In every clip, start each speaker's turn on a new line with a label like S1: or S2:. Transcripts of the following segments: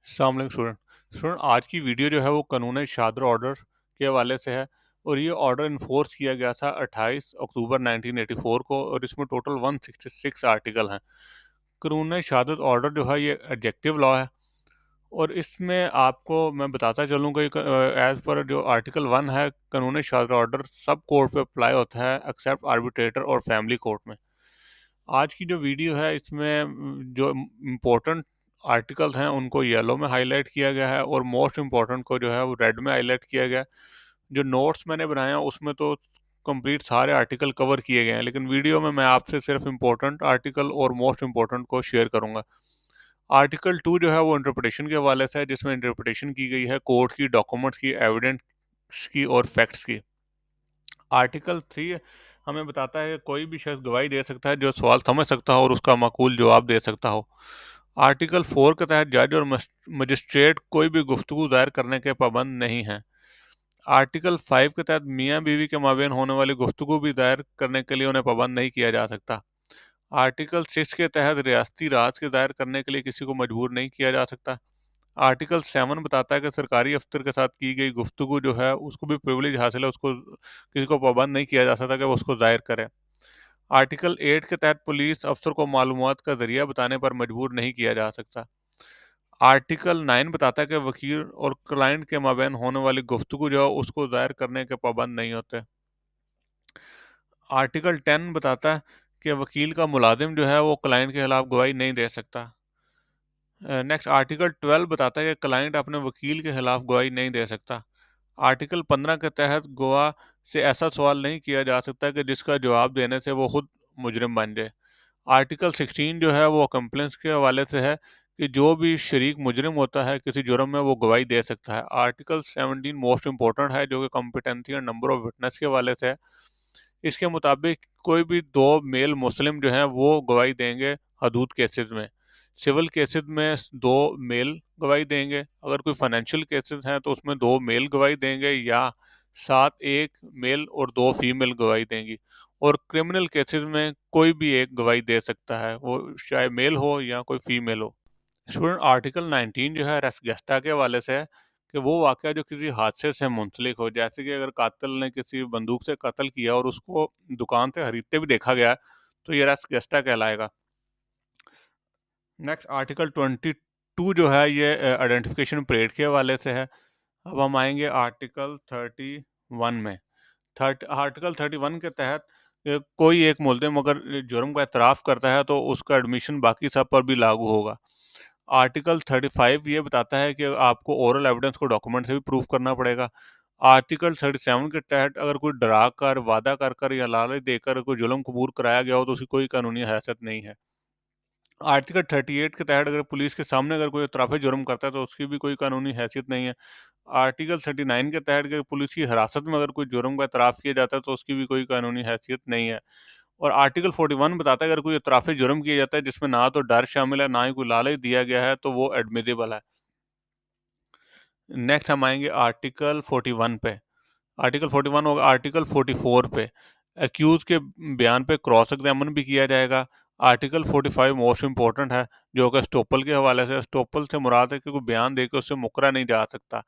S1: अस्सलाम वालेकुम स्टूडेंट आज की वीडियो जो है वो कानून शहादत ऑर्डर के हवाले से है। और ये ऑर्डर इन्फोर्स किया गया था 28 अक्टूबर 1984 को और इसमें टोटल 166 आर्टिकल हैं। कानून शहादत ऑर्डर जो है ये एडजेक्टिव लॉ है और इसमें आपको मैं बताता चलूँ कि एज़ पर जो आर्टिकल 1 है, कानून शहादत ऑर्डर सब कोर्ट पे अप्लाई होता है एक्सेप्ट आर्बिट्रेटर और फैमिली कोर्ट में। आज की जो वीडियो है इसमें जो इम्पोर्टेंट आर्टिकल्स हैं उनको येलो में हाईलाइट किया गया है और मोस्ट इम्पोर्टेंट को जो है वो रेड में हाईलाइट किया गया है। जो नोट्स मैंने बनाए हैं उसमें तो कंप्लीट सारे आर्टिकल कवर किए गए हैं, लेकिन वीडियो में मैं आपसे सिर्फ इम्पोर्टेंट आर्टिकल और मोस्ट इम्पोर्टेंट को शेयर करूंगा। आर्टिकल 2 जो है वो इंटरप्रिटेशन के हवाले से है, जिसमें इंटरप्रिटेशन की गई है कोर्ट की, डॉक्यूमेंट्स की, एविडेंस की और फैक्ट्स की। आर्टिकल 3 हमें बताता है कि कोई भी शख्स गवाही दे सकता है जो सवाल समझ सकता हो और उसका माकूल जवाब दे सकता हो। आर्टिकल 4 के तहत जज और मजिस्ट्रेट कोई भी गुफ्तगू दायर करने के पाबंद नहीं हैं। आर्टिकल 5 के तहत मियाँ बीवी के माबेन होने वाली गुफ्तगू भी दायर करने के लिए उन्हें पाबंद नहीं किया जा सकता। आर्टिकल 6 के तहत रियासती राज के दायर करने के लिए किसी को मजबूर नहीं किया जा सकता। आर्टिकल 7 बताता है कि सरकारी अफसर के साथ की गई गुफ्तगू जो है उसको भी प्रिविलेज हासिल है, उसको किसी को पाबंद नहीं किया जा सकता कि वो उसको दायर करे। आर्टिकल 8 के तहत पुलिस अफसर को मालूमात का जरिया बताने पर मजबूर नहीं किया जा सकता। आर्टिकल 9 बताता है कि वकील और क्लाइंट के माबेन होने वाली गुफ्तगू जो है उसको दायर करने के पाबंद नहीं होते। आर्टिकल 10 बताता है कि वकील का मुलाजिम जो है वो क्लाइंट के खिलाफ गवाही नहीं दे सकता। नेक्स्ट आर्टिकल 12 बताता है कि क्लाइंट अपने वकील के खिलाफ गवाही नहीं दे सकता। आर्टिकल 15 के तहत गवाह से ऐसा सवाल नहीं किया जा सकता कि जिसका जवाब देने से वो खुद मुजरिम बन जाए। आर्टिकल 16 जो है वो कंप्लेंस के हवाले से है कि जो भी शरीक मुजरिम होता है किसी जुर्म में वो गवाही दे सकता है। आर्टिकल 17 मोस्ट इंपॉर्टेंट है जो कि कॉम्पिटेंसी और नंबर ऑफ विटनेस के हवाले से है। इसके मुताबिक कोई भी दो मेल मुस्लिम जो हैं वो गवाही देंगे हदूद केसेस में। सिविल केसेस में दो मेल गवाही देंगे, अगर कोई फाइनेंशियल केसेस हैं तो उसमें दो मेल गवाही देंगे या साथ एक मेल और दो फीमेल गवाही देंगी। और क्रिमिनल केसेस में कोई भी एक गवाही दे सकता है, वो चाहे मेल हो या कोई फीमेल हो। स्टूडेंट आर्टिकल 19 जो है रेस्गेस्टा के हवाले से है कि वो वाक़या जो किसी हादसे से मुंसलिक हो, जैसे कि अगर कातिल ने किसी बंदूक से कत्ल किया और उसको दुकान से खरीदते भी देखा गया तो ये रेस्गेस्टा कहलाएगा। नेक्स्ट आर्टिकल 22 जो है ये आइडेंटिफिकेशन परेड के हवाले से है। अब हम आएंगे आर्टिकल 31 में। आर्टिकल 31 के तहत कोई एक मुल्ज़िम अगर जुर्म का एतराफ़ करता है तो उसका एडमिशन बाकी सब पर भी लागू होगा। आर्टिकल 35 ये बताता है कि आपको ओरल एविडेंस को डॉक्यूमेंट से भी प्रूफ करना पड़ेगा। आर्टिकल 37 के तहत अगर कोई डरा कर, वादा कर कर या लालच देकर कोई जुल्म कबूल कराया गया हो तो उसकी कोई कानूनी हैसियत नहीं है। आर्टिकल 38 के तहत अगर पुलिस के सामने अगर कोई इतराफ़ी जुर्म करता है तो उसकी भी कोई कानूनी हैसियत नहीं है। आर्टिकल 39 के तहत अगर पुलिस की हिरासत में अगर कोई जुर्म का इतराफ़ किया जाता है तो उसकी भी कोई कानूनी हैसियत नहीं है। और आर्टिकल 41 बताता है अगर कोई इतराफ़ी जुर्म किया जाता है जिसमें ना तो डर शामिल है, ना ही कोई लालच दिया गया है, तो वो एडमिसिबल है। नेक्स्ट हम आएँगे आर्टिकल 41 पे। आर्टिकल 41 होगा आर्टिकल 44 पे। एक्यूज़ के बयान पे क्रॉस एग्जामिन भी किया जाएगा। आर्टिकल 45 मोस्ट इम्पोर्टेंट है, जो कि एस्टोपल के हवाले से। एस्टोपल से मुराद है कि कोई बयान देके उससे मुकरा नहीं जा सकता।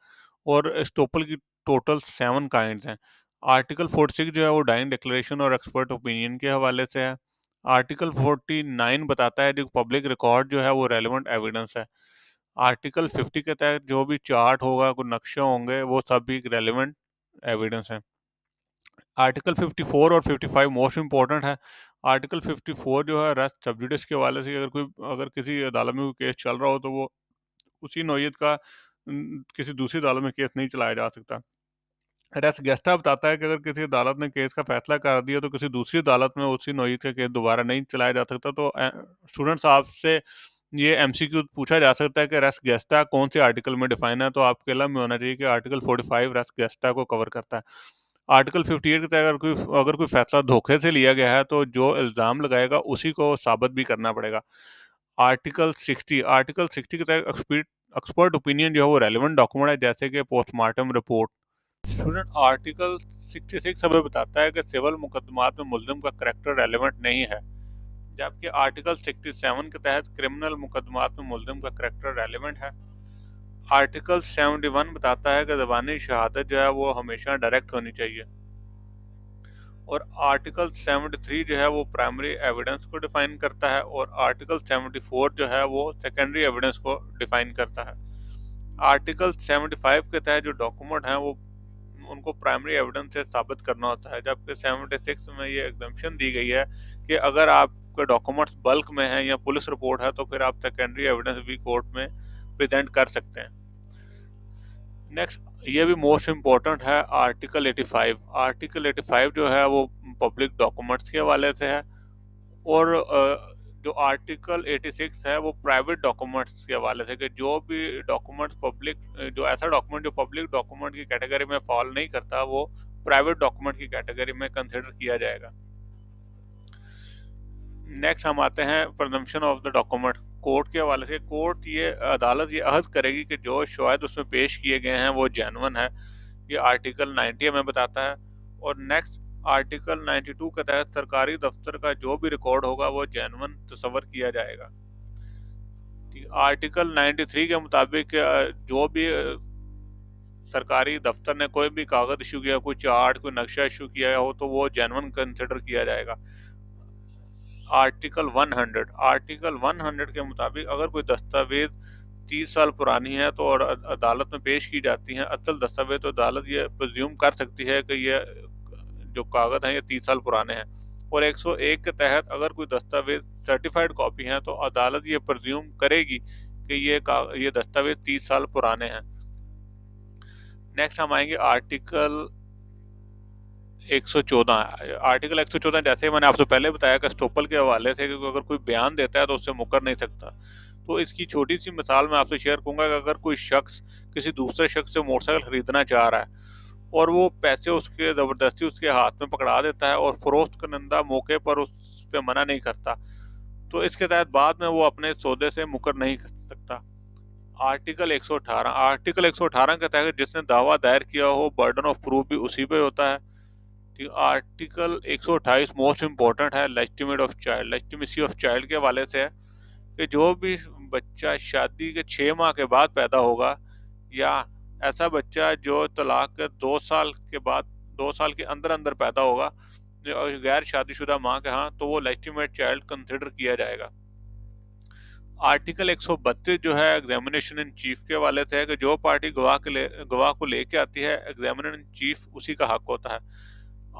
S1: और एस्टोपल की टोटल 7 काइंड्स हैं। आर्टिकल 46 जो है वो डाइंग डिक्लेरेशन और एक्सपर्ट ओपिनियन के हवाले से है। आर्टिकल 49 बताता है कि पब्लिक रिकॉर्ड जो है वो रेलेवेंट एविडेंस है। आर्टिकल 50 के तहत जो भी चार्ट होगा, कोई नक्शे होंगे, वो सब भी रेलेवेंट एविडेंस हैं। आर्टिकल 54 और 55 मोस्ट इम्पोर्टेंट है। आर्टिकल 54 जो है रेस्ट सब्जुडिस के हवाले से, अगर किसी अदालत में कोई केस चल रहा हो तो वो उसी नौयत का किसी दूसरी अदालत में केस नहीं चलाया जा सकता। रेस्ट गेस्टा बताता है कि अगर किसी अदालत ने केस का फैसला कर दिया तो किसी दूसरी अदालत में उसी नौयत का केस दोबारा नहीं चलाया जा सकता। तो स्टूडेंट्स आपसे ये एमसीक्यू पूछा जा सकता है कि रेस्ट गेस्टा कौन से आर्टिकल में डिफाइन है, तो आपके इल्म में होना चाहिए कि आर्टिकल 45 रेस्ट गेस्टा को कवर करता है। आर्टिकल 58 के तहत अगर कोई फैसला धोखे से लिया गया है तो जो इल्ज़ाम लगाएगा उसी को साबित भी करना पड़ेगा। आर्टिकल 60 के तहत एक्सपर्ट ओपिनियन जो है वो रेलेवेंट डॉक्यूमेंट है, जैसे कि पोस्टमार्टम रिपोर्ट। स्टूडेंट आर्टिकल 66 हमें बताता है कि सिविल मुकदमात में मुल्ज़िम का करैक्टर रेलेवेंट नहीं है, जबकि आर्टिकल 67 के तहत क्रिमिनल मुकदमात में मुल्ज़िम का करैक्टर रेलेवेंट है। आर्टिकल 71 बताता है कि ज़बानी शहादत जो है वो हमेशा डायरेक्ट होनी चाहिए। और आर्टिकल 73 जो है वो प्राइमरी एविडेंस को डिफाइन करता है, और आर्टिकल 74 जो है वो सेकेंडरी एविडेंस को डिफाइन करता है। आर्टिकल 75 के तहत जो डॉक्यूमेंट हैं वो उनको प्राइमरी एविडेंस से साबित करना होता है, जबकि 76 में ये एग्जम्पशन दी गई है कि अगर आपके डॉक्यूमेंट्स बल्क में हैं या पुलिस रिपोर्ट है तो फिर आप सेकेंडरी एविडेंस भी कोर्ट में प्रेजेंट कर सकते हैं। नेक्स्ट ये भी मोस्ट इम्पोर्टेंट है आर्टिकल 85। आर्टिकल 85 जो है वो पब्लिक डॉक्यूमेंट्स के हवाले से है, और जो आर्टिकल 86 है वो प्राइवेट डॉक्यूमेंट्स के हवाले से, कि जो भी डॉक्यूमेंट्स पब्लिक जो ऐसा डॉक्यूमेंट जो पब्लिक डॉक्यूमेंट की कैटेगरी में फॉल नहीं करता वो प्राइवेट डॉक्यूमेंट की कैटेगरी में कंसिडर किया जाएगा। नेक्स्ट हम आते हैं presumption of the document. Court के हवाले से कोर्ट ये अदालत ये अहद करेगी कि जो शवाहिद उसमें पेश किए गए हैं वो जेन्युइन है। ये आर्टिकल 90 हमें बताता है। और नेक्स्ट आर्टिकल 92 के तहत सरकारी दफ्तर का जो भी रिकॉर्ड होगा वो जेन्युइन तस्वर किया जाएगा। आर्टिकल 93 के मुताबिक जो भी सरकारी दफ्तर ने कोई भी कागज इशू किया, कोई चार्ट कोई नक्शा इशू किया हो तो वो जेन्युइन कंसिडर किया जाएगा। आर्टिकल 100 के मुताबिक अगर कोई दस्तावेज 30 साल पुरानी है तो और अदालत में पेश की जाती हैं असल दस्तावेज, तो अदालत ये प्रिज्यूम कर सकती है कि ये जो कागज हैं ये 30 साल पुराने हैं। और 101 के तहत अगर कोई दस्तावेज सर्टिफाइड कॉपी है तो अदालत ये प्रिज्यूम करेगी कि ये दस्तावेज 30 साल पुराने हैं। नेक्स्ट हम आएंगे आर्टिकल 114। आर्टिकल 114 जैसे मैंने आपसे पहले बताया कि स्टोपल के हवाले से कि अगर कोई बयान देता है तो उससे मुकर नहीं सकता। तो इसकी छोटी सी मिसाल मैं आपसे शेयर करूंगा कि अगर कोई शख्स किसी दूसरे शख्स से मोटरसाइकिल खरीदना चाह रहा है और वो पैसे उसके ज़बरदस्ती उसके हाथ में पकड़ा देता है और फरोख्त करनंदा मौके पर उस पे मना नहीं करता, तो इसके तहत बाद में वो अपने सौदे से मुकर नहीं कर सकता। आर्टिकल 118 के तहत जिसने दावा दायर किया हो बर्डन ऑफ प्रूफ भी उसी पे होता है। आर्टिकल 128 मोस्ट इम्पोर्टेंट है लेजिटिमेसी ऑफ चाइल्ड के हवाले से है कि जो भी बच्चा शादी के 6 माह के बाद पैदा होगा या ऐसा बच्चा जो तलाक के 2 साल के बाद 2 साल के अंदर अंदर पैदा होगा गैर शादीशुदा माँ के, हाँ, तो वो लेजिटिमेट चाइल्ड कंसिडर किया जाएगा। आर्टिकल 132 जो है एग्जामिनेशन इन चीफ के हवाले से है कि जो पार्टी गवाह को लेके आती है एग्जामिनर इन चीफ उसी का हक होता है।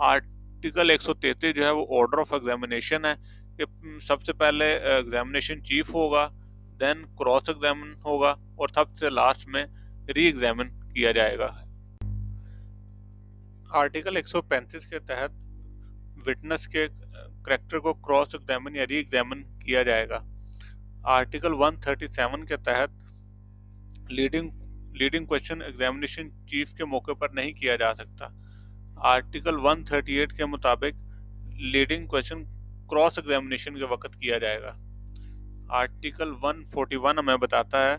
S1: आर्टिकल 133 जो है वो ऑर्डर ऑफ एग्जामिनेशन है कि सबसे पहले एग्जामिनेशन चीफ होगा, देन क्रॉस एग्जामिन होगा और सबसे लास्ट में री एग्जामिन किया जाएगा। आर्टिकल 135 के तहत विटनेस के करेक्टर को क्रॉस एग्जामिन या री एग्जामिन किया जाएगा। आर्टिकल 137 के तहत लीडिंग क्वेश्चन एग्जामिनेशन चीफ के मौके पर नहीं किया जा सकता। आर्टिकल 138 के मुताबिक लीडिंग क्वेश्चन क्रॉस एग्जामिनेशन के वक्त किया जाएगा। आर्टिकल 141 हमें बताता है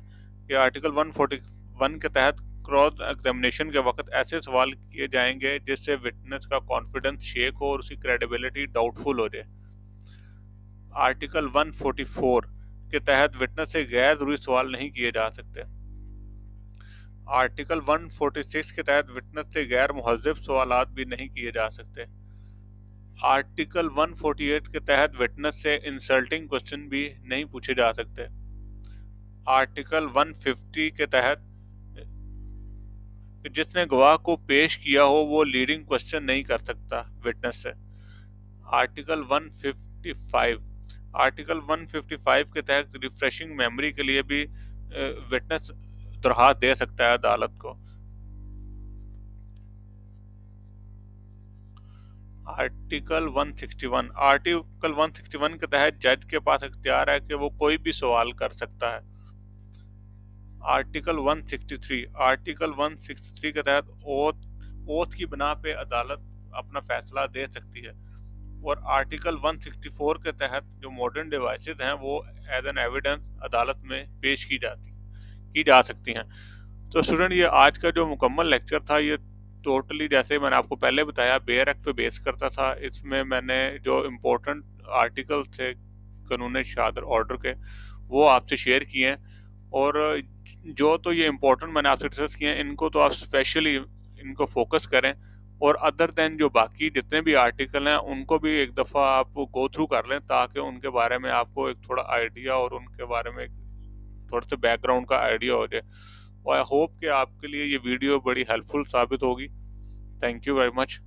S1: कि आर्टिकल 141 के तहत क्रॉस एग्जामिनेशन के वक्त ऐसे सवाल किए जाएंगे जिससे विटनेस का कॉन्फिडेंस शेक हो और उसकी क्रेडिबिलिटी डाउटफुल हो जाए। आर्टिकल 144 के तहत विटनेस से गैर जरूरी सवाल नहीं किए जा सकते। आर्टिकल 146 के तहत विटनेस से गैर मुहज़्ज़िब सवालात भी नहीं किए जा सकते। आर्टिकल 148 के तहत विटनेस से इंसल्टिंग क्वेश्चन भी नहीं पूछे जा सकते। आर्टिकल 150 के तहत जिसने गवाह को पेश किया हो वो लीडिंग क्वेश्चन नहीं कर सकता विटनेस से। आर्टिकल 155 के तहत रिफ्रेशिंग मेमोरी के लिए भी विटनेस दरख्वास्त दे सकता है अदालत को। आर्टिकल 161 के तहत जज के पास इख्तियार है कि वो कोई भी सवाल कर सकता है। आर्टिकल 163 के तहत ओथ की बिना पे अदालत अपना फैसला दे सकती है। और आर्टिकल 164 के तहत जो मॉडर्न डिवाइसेस हैं वो एज एन एविडेंस अदालत में पेश की जा सकती हैं। तो स्टूडेंट ये आज का जो मुकम्मल लेक्चर था ये टोटली जैसे मैंने आपको पहले बताया बेयर एक्ट पे बेस करता था। इसमें मैंने जो इम्पोर्टेंट आर्टिकल थे कानून शहादत ऑर्डर के वो आपसे शेयर किए हैं। और जो तो ये इम्पोर्टेंट मैंने आपसे डिस्कस किए हैं, इनको तो आप स्पेशली इनको फोकस करें, और अदर देन जो बाकी जितने भी आर्टिकल हैं उनको भी एक दफ़ा आप गो थ्रू कर लें, ताकि उनके बारे में आपको एक थोड़ा आइडिया और उनके बारे में थोड़े से बैकग्राउंड का आइडिया हो जाए। और आई होप कि आपके लिए ये वीडियो बड़ी हेल्पफुल साबित होगी। Thank you very much.